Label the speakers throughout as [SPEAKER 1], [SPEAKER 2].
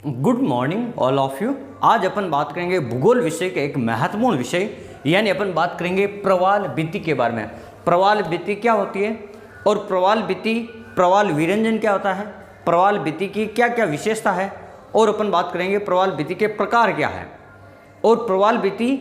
[SPEAKER 1] Good morning all of you. आज अपन बात करेंगे भूगोल विषय के एक महत्वपूर्ण विषय यानी अपन बात करेंगे प्रवाल भित्ति के बारे में। प्रवाल भित्ति क्या होती है और प्रवाल विरंजन क्या होता है, प्रवाल भित्ति की क्या क्या विशेषता है, और अपन बात करेंगे प्रवाल भित्ति के प्रकार क्या है, और प्रवाल भित्ति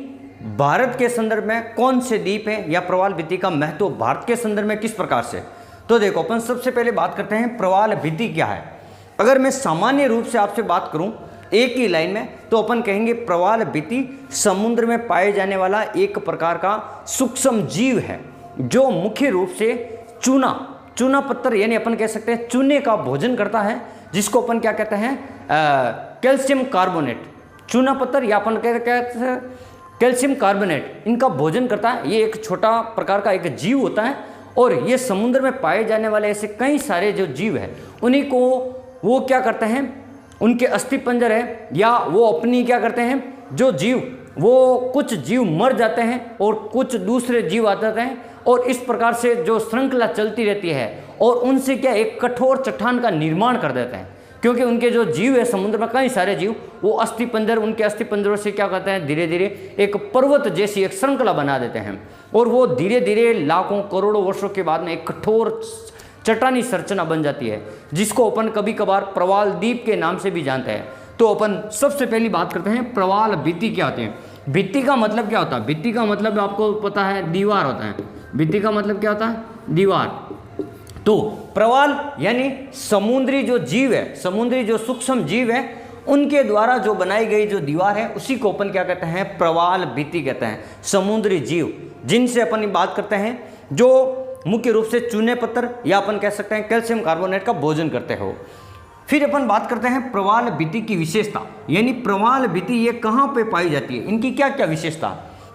[SPEAKER 1] भारत के संदर्भ में कौन से द्वीप है या प्रवाल भित्ति का महत्व भारत के संदर्भ में किस प्रकार से। तो देखो, अपन सबसे पहले बात करते हैं प्रवाल भित्ति क्या है। अगर मैं सामान्य रूप से आपसे बात करूं एक ही लाइन में, तो अपन कहेंगे प्रवाल भित्ति समुद्र में पाए जाने वाला एक प्रकार का सूक्ष्म जीव है जो मुख्य रूप से चूना पत्थर यानी अपन कह सकते हैं चूने का भोजन करता है, जिसको अपन क्या कहते हैं कैल्शियम कार्बोनेट। चूना पत्थर या अपन कहते हैं कैल्शियम कार्बोनेट, इनका भोजन करता है। ये एक छोटा प्रकार का एक जीव होता है और ये समुद्र में पाए जाने वाले ऐसे कई सारे जो जीव है उन्हीं को वो क्या करते हैं, उनके अस्थिपंजर है या वो अपनी क्या करते हैं जो जीव, वो कुछ जीव मर जाते हैं और कुछ दूसरे जीव आ जाते हैं, और इस प्रकार से जो श्रृंखला चलती रहती है और उनसे क्या एक कठोर चट्टान का निर्माण कर देते हैं। क्योंकि उनके जो जीव है समुद्र में कई सारे जीव, वो अस्थिपंजर, उनके अस्थिपंजरों से क्या करते हैं धीरे धीरे एक पर्वत जैसी एक श्रृंखला बना देते हैं, और वो धीरे धीरे लाखों करोड़ों वर्षों के बाद में एक कठोर चट्टानी संरचना बन जाती है, जिसको अपन कभी कभार प्रवाल द्वीप के नाम से भी जानते हैं। तो अपन सबसे पहली बात करते हैं प्रवाल भित्ति क्या होते हैं। भित्ति का मतलब क्या होता है? भित्ति का मतलब आपको पता है दीवार होता है। भित्ति का मतलब क्या होता है? दीवार। तो प्रवाल यानी समुद्री जो जीव है, समुद्री जो सूक्ष्म जीव है, उनके द्वारा जो बनाई गई जो दीवार है उसी को अपन क्या कहते हैं प्रवाल भित्ति कहते हैं। समुद्री जीव जिनसे अपन बात करते हैं जो मुख्य रूप से चूने पत्थर या अपन कह सकते हैं कैल्शियम कार्बोनेट का भोजन करते हो। फिर अपन बात करते हैं प्रवाल भित्ति की विशेषता, यानी प्रवाल भित्ति ये कहाँ पे पाई जाती है, इनकी क्या क्या विशेषता।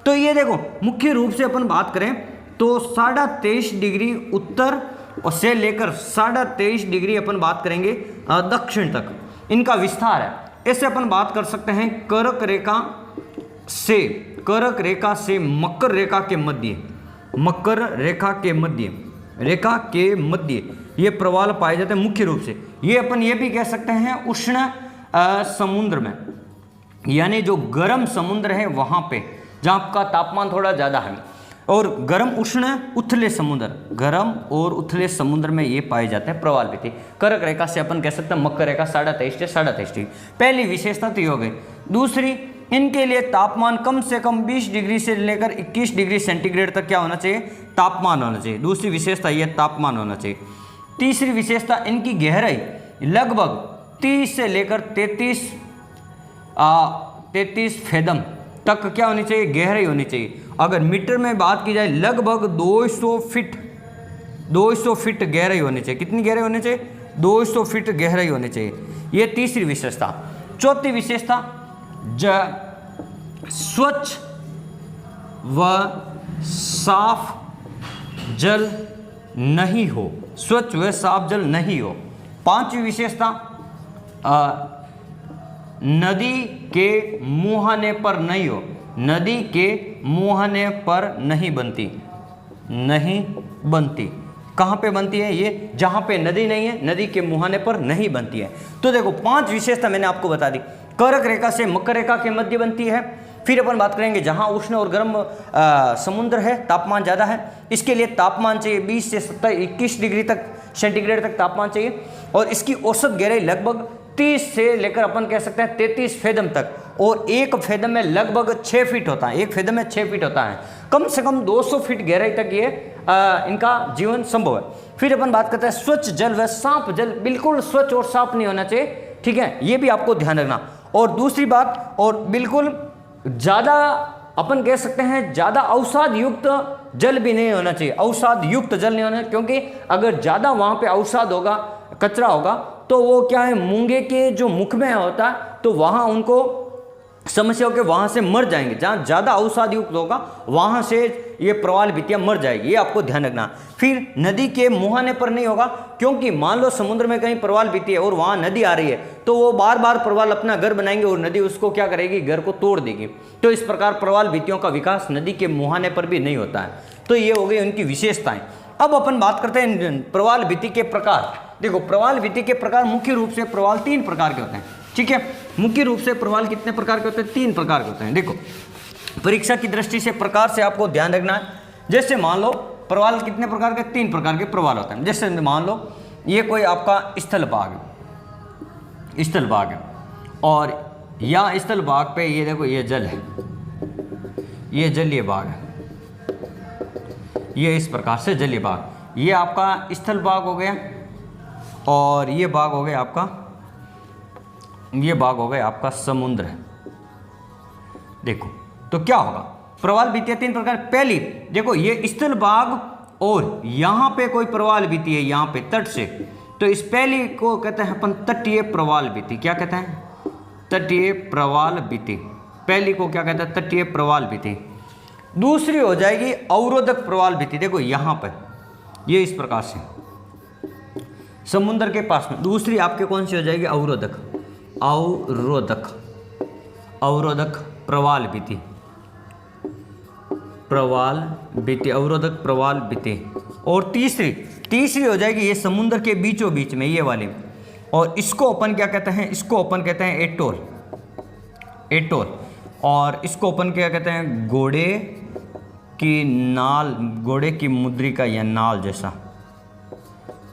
[SPEAKER 1] तो ये देखो, मुख्य रूप से अपन बात करें तो 23.5 डिग्री उत्तर से लेकर 23.5 डिग्री अपन बात करेंगे दक्षिण तक इनका विस्तार है। ऐसे अपन बात कर सकते हैं कर्क रेखा से मकर रेखा के मध्य ये प्रवाल पाए जाते हैं मुख्य रूप से। ये अपन ये भी कह सकते हैं उष्ण समुद्र में, यानी जो गर्म समुद्र है वहां पे जहां का तापमान थोड़ा ज्यादा है, और गर्म उष्ण उथले समुद्र में ये पाए जाते हैं प्रवाल भित्ति। कर्क रेखा से अपन कह सकते हैं मकर रेखा 23.5 से 23.5 डिग्री। पहली विशेषता तो ये हो गई। दूसरी, इनके लिए तापमान कम से कम 20 डिग्री से लेकर 21 डिग्री सेंटीग्रेड तक क्या होना चाहिए, तापमान होना चाहिए। दूसरी विशेषता ये तापमान होना चाहिए। तीसरी विशेषता, इनकी गहराई लगभग 30 से लेकर 33 फेदम तक क्या होनी चाहिए, गहराई होनी चाहिए। अगर मीटर में बात की जाए लगभग 200 फीट गहराई होनी चाहिए। कितनी गहराई होनी चाहिए? 200 फीट गहराई होनी चाहिए। ये तीसरी विशेषता। चौथी विशेषता, स्वच्छ व साफ जल नहीं हो, स्वच्छ व साफ जल नहीं हो। पांचवी विशेषता, नदी के मुहाने पर नहीं हो, नदी के मुहाने पर नहीं बनती। कहाँ पे बनती है ये? जहाँ पे नदी नहीं है, नदी के मुहाने पर नहीं बनती है। तो देखो, 5 विशेषता मैंने आपको बता दी। कर्क रेखा से मकर रेखा के मध्य बनती है। फिर अपन बात करेंगे जहाँ उष्ण और गर्म समुद्र है, तापमान ज़्यादा है, इसके लिए तापमान चाहिए 20 से 21 डिग्री तक सेंटीग्रेड तक तापमान चाहिए, और इसकी औसत गहराई लगभग 30 से लेकर अपन कह सकते हैं 33 फेदम तक, और एक फेदम में लगभग 6 फीट होता है। एक फेदम में 6 फीट होता है। कम से कम 200 फीट गहराई तक ये इनका जीवन संभव है। फिर अपन बात करते हैं स्वच्छ जल व साफ जल, बिल्कुल स्वच्छ और साफ नहीं होना चाहिए, ठीक है, ये भी आपको ध्यान रखना। और दूसरी बात, और बिल्कुल ज़्यादा अपन कह सकते हैं ज़्यादा अवसाद युक्त जल भी नहीं होना चाहिए। अवसाद युक्त जल नहीं होना, क्योंकि अगर ज़्यादा वहाँ पे अवसाद होगा, कचरा होगा, तो वो क्या है मूंगे के जो मुख में होता है, तो वहाँ उनको समस्या होकर वहाँ से मर जाएंगे। जहाँ ज़्यादा अवसाद युक्त होगा वहाँ से ये प्रवाल भित्तियाँ मर जाएगी, ये आपको ध्यान रखना। फिर नदी के मुहाने पर नहीं होगा, क्योंकि मान लो समुद्र में कहीं प्रवाल भित्ति है और वहाँ नदी आ रही है, तो वो बार बार प्रवाल अपना घर बनाएंगे और नदी उसको क्या करेगी, घर को तोड़ देगी। तो इस प्रकार प्रवाल भित्तियों का विकास नदी के मुहाने पर भी नहीं होता है। तो ये हो गई उनकी विशेषताएं। अब अपन बात करते हैं प्रवाल भित्ति के प्रकार। देखो, प्रवाल भित्ति के प्रकार मुख्य रूप से प्रवाल 3 प्रकार के होते हैं। ठीक है। मुख्य रूप से प्रवाल कितने प्रकार के होते हैं? 3 प्रकार के होते हैं। देखो परीक्षा की दृष्टि से प्रकार से आपको ध्यान रखना है। जैसे मान लो प्रवाल कितने प्रकार के? 3 प्रकार के प्रवाल होते हैं। जैसे मान लो ये कोई आपका स्थल भाग है, स्थल भाग है, और यहाँ स्थल भाग पे ये देखो ये जल है, ये जलीय भाग है, ये इस प्रकार से जलीय भाग, ये आपका स्थल भाग हो गया, और ये भाग हो गया आपका, ये भाग हो गया आपका समुद्र है। देखो तो क्या होगा? प्रवाल भित्तियां 3 प्रकार। पहली देखो ये स्थल भाग और यहाँ पे कोई प्रवाल भित्ति है, यहाँ पे तट से, तो इस पहली को कहते हैं अपन तटीय प्रवाल भित्ति। क्या कहते हैं? तटीय प्रवाल भित्ति। पहली को क्या कहते हैं? तटीय प्रवाल भित्ति। दूसरी हो जाएगी अवरोधक प्रवाल भित्ति। देखो यहाँ पर ये इस प्रकार से समुद्र के पास में। दूसरी आपके कौन सी हो जाएगी? अवरोधक, अवरोधक, अवरोधक प्रवाल भित्ति, प्रवाल भित्ति, अवरोधक प्रवाल भित्ति। और तीसरी हो जाएगी ये समुद्र के बीचों बीच में ये वाली, और इसको अपन क्या कहते हैं? इसको अपन कहते हैं एटोल, एटोल। और इसको अपन क्या कहते हैं? घोड़े की नाल, घोड़े की मुद्रिका या नाल जैसा।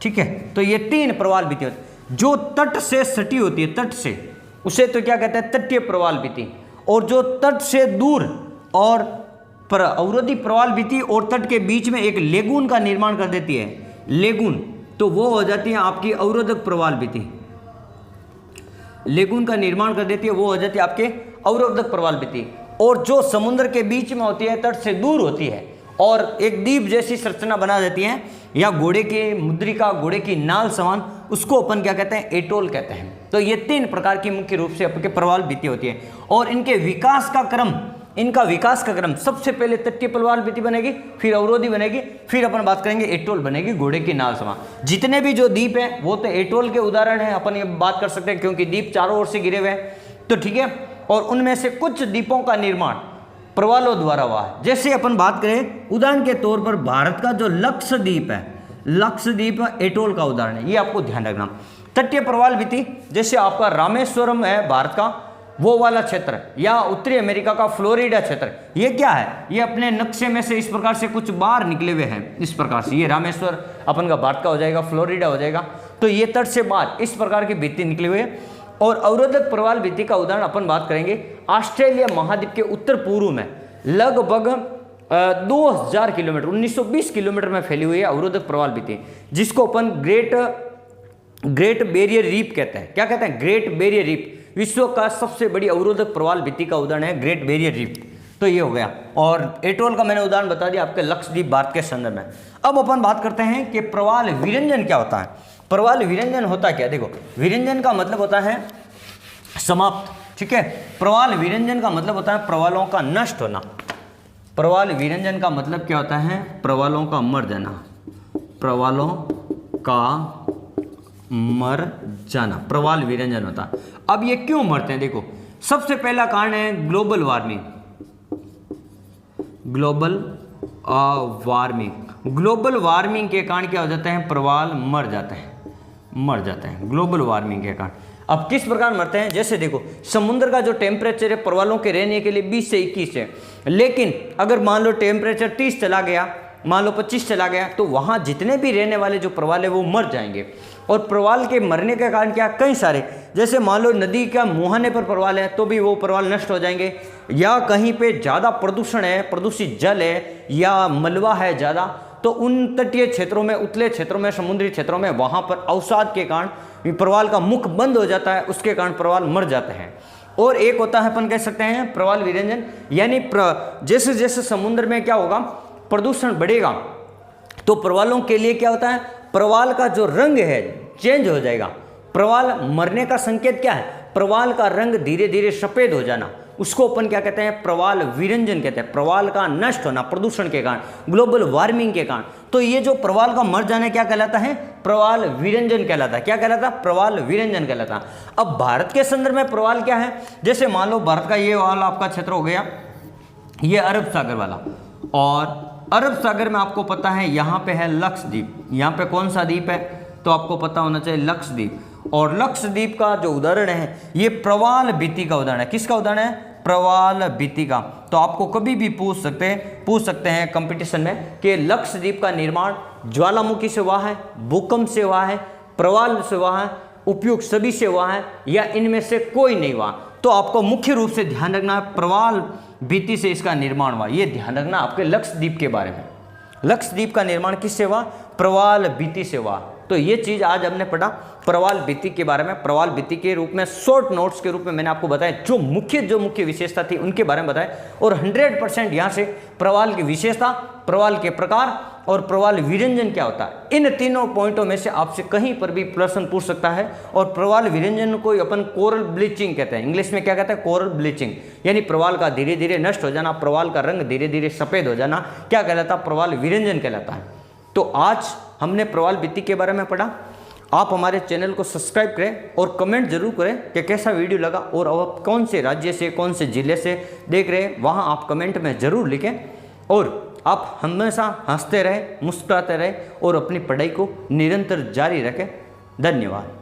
[SPEAKER 1] ठीक है, तो ये 3 प्रवाल भित्ति होती है। जो तट से सटी होती है, तट से, उसे तो क्या कहते हैं? तटीय प्रवाल भित्ति। और जो तट से दूर और अवरोधी प्रवाल भित्ति और तट के बीच में एक लेगून का निर्माण कर देती है, लेगून, तो वो हो जाती है आपकी अवरोधक प्रवाल भित्ति। लेगून का निर्माण कर देती है, वो हो जाती है आपके अवरोधक प्रवाल भित्ति। और जो समुद्र के बीच में होती है, तट से दूर होती है और एक द्वीप जैसी संरचना बना देती है, या घोड़े की मुद्रिका, घोड़े की नाल समान, उसको अपन क्या कहते हैं? एटोल कहते हैं। तो ये 3 प्रकार की मुख्य रूप से आपके प्रवाल भित्ति होती है। और इनके विकास का क्रम, इनका विकास का क्रम, सबसे पहले तटीय प्रवाल भित्ति बनेगी, फिर अवरोधी बनेगी, फिर अपन बात करेंगे एटोल बनेगी, घोड़े की नाल समान। जितने भी जो द्वीप हैं वो तो एटोल के उदाहरण हैं, अपन ये बात कर सकते हैं, क्योंकि द्वीप चारों ओर से घिरे हुए हैं। तो ठीक है, और उनमें से कुछ द्वीपों का निर्माण प्रवालों द्वारा हुआ है। जैसे अपन बात करें उदाहरण के तौर पर भारत का जो लक्षद्वीप है, लक्षद्वीप एटोल का उदाहरण है, ये आपको ध्यान रखना। तटीय प्रवाल भित्ति जैसे आपका रामेश्वरम है भारत का, वो वाला क्षेत्र, या उत्तरी अमेरिका का फ्लोरिडा क्षेत्र, ये क्या है? ये अपने नक्शे में से इस प्रकार से कुछ बाहर निकले हुए हैं, इस प्रकार से। ये रामेश्वर अपन का भारत का हो जाएगा, फ्लोरिडा हो जाएगा, तो ये तट से बाहर इस प्रकार की भित्ति निकली हुई है। और अवरोधक प्रवाल भित्ति का उदाहरण अपन बात करेंगे ऑस्ट्रेलिया महाद्वीप के उत्तर पूर्व में लगभग 2000 किलोमीटर, 1920 किलोमीटर में फैली हुई है अवरोधक प्रवाल भित्ति, जिसको अपन ग्रेट बैरियर रीफ कहते हैं। क्या कहते हैं? Great barrier reef. विश्व का सबसे बड़ी अवरोधक प्रवाल भित्ति का उदाहरण है ग्रेट बैरियर रीफ। तो ये हो गया। और एटोल का मैंने उदाहरण बता दिया आपके लक्षद्वीप भारत के संदर्भ में। अब अपन बात करते हैं कि प्रवाल विरंजन क्या होता है। प्रवाल विरंजन होता क्या? देखो, विरंजन का मतलब होता है समाप्त। ठीक है, प्रवाल विरंजन का मतलब होता है प्रवालों का नष्ट होना। प्रवाल विरंजन का मतलब क्या होता है? प्रवालों का मर जाना, प्रवालों का मर जाना, प्रवाल विरंजन होता है। अब ये क्यों मरते हैं? देखो, सबसे पहला कारण है global warming. Global warming, global warming के कारण क्या हो जाते हैं? प्रवाल मर जाते हैं, मर जाते हैं ग्लोबल वार्मिंग के कारण। अब किस प्रकार मरते हैं? जैसे देखो, समुद्र का जो टेम्परेचर है प्रवालों के रहने के लिए 20 से 21 है, लेकिन अगर मान लो टेम्परेचर 30 चला गया, मान लो 25 चला गया, तो वहाँ जितने भी रहने वाले जो प्रवाल है वो मर जाएंगे। और प्रवाल के मरने के कारण क्या? कई सारे, जैसे मान लो नदी का मुहाने पर प्रवाल है तो भी वो प्रवाल नष्ट हो जाएंगे, या कहीं पे ज़्यादा प्रदूषण है, प्रदूषित जल है, या मलबा है ज़्यादा, तो उन तटीय क्षेत्रों में, उतले क्षेत्रों में, समुद्री क्षेत्रों में वहाँ पर अवसाद के कारण प्रवाल का मुख बंद हो जाता है, उसके कारण प्रवाल मर जाते हैं। और एक होता है अपन कह सकते हैं प्रवाल विरंजन, यानी जैसे जैसे समुद्र में क्या होगा, प्रदूषण बढ़ेगा, तो प्रवालों के लिए क्या होता है? प्रवाल का जो रंग है चेंज हो जाएगा। प्रवाल मरने का संकेत क्या है? प्रवाल का रंग धीरे धीरे सफेद हो जाना, उसको अपन क्या कहते हैं? प्रवाल विरंजन कहते हैं। प्रवाल का नष्ट होना प्रदूषण के कारण, ग्लोबल वार्मिंग के कारण। तो ये जो प्रवाल का मर जाना क्या कहलाता है? प्रवाल विरंजन कहलाता है। क्या कहलाता है? प्रवाल विरंजन कहलाता है। अब भारत के संदर्भ में प्रवाल क्या है? जैसे मान लो भारत का ये वाला आपका क्षेत्र हो गया, ये अरब सागर वाला, और अरब सागर में आपको पता है यहाँ पे है लक्षद्वीप। यहाँ पे कौन सा द्वीप है? तो आपको पता होना चाहिए लक्षद्वीप। और लक्षद्वीप का जो उदाहरण है ये प्रवाल भित्ति का उदाहरण है। किसका उदाहरण है? प्रवाल भित्ति का। तो आपको कभी भी पूछ सकते हैं कंपटीशन में कि लक्षद्वीप का निर्माण ज्वालामुखी से हुआ है, भूकंप से हुआ है, प्रवाल से हुआ है, उपयुक्त सभी से हुआ है, या इनमें से कोई नहीं हुआ। तो आपको मुख्य रूप से ध्यान रखना है प्रवाल भित्ति से इसका निर्माण हुआ, ये ध्यान रखना आपके लक्षद्वीप के बारे में। लक्षद्वीप का निर्माण किससे हुआ? प्रवाल भित्ति से हुआ। तो ये चीज़ आज हमने पढ़ा प्रवाल भित्ति के बारे में। प्रवाल भित्ति के रूप में शॉर्ट नोट्स के रूप में मैंने आपको बताया जो मुख्य विशेषता थी उनके बारे में बताया, और 100% यहाँ से प्रवाल की विशेषता, प्रवाल के प्रकार और प्रवाल विरंजन क्या होता है, इन तीनों पॉइंटों में से आपसे कहीं पर भी प्रश्न पूछ सकता है। और प्रवाल विरंजन को अपन कोरल ब्लीचिंग कहते हैं, इंग्लिश में क्या कहते हैं? कोरल ब्लीचिंग, यानी प्रवाल का धीरे धीरे नष्ट हो जाना, प्रवाल का रंग धीरे धीरे सफ़ेद हो जाना, क्या कहलाता? प्रवाल विरंजन कहलाता है। तो आज हमने प्रवाल भित्ति के बारे में पढ़ा। आप हमारे चैनल को सब्सक्राइब करें और कमेंट जरूर करें कि कैसा वीडियो लगा, और आप कौन से राज्य से, कौन से जिले से देख रहे हैं, वहाँ आप कमेंट में ज़रूर लिखें। और आप हमेशा हंसते रहें, मुस्कुराते रहें और अपनी पढ़ाई को निरंतर जारी रखें। धन्यवाद।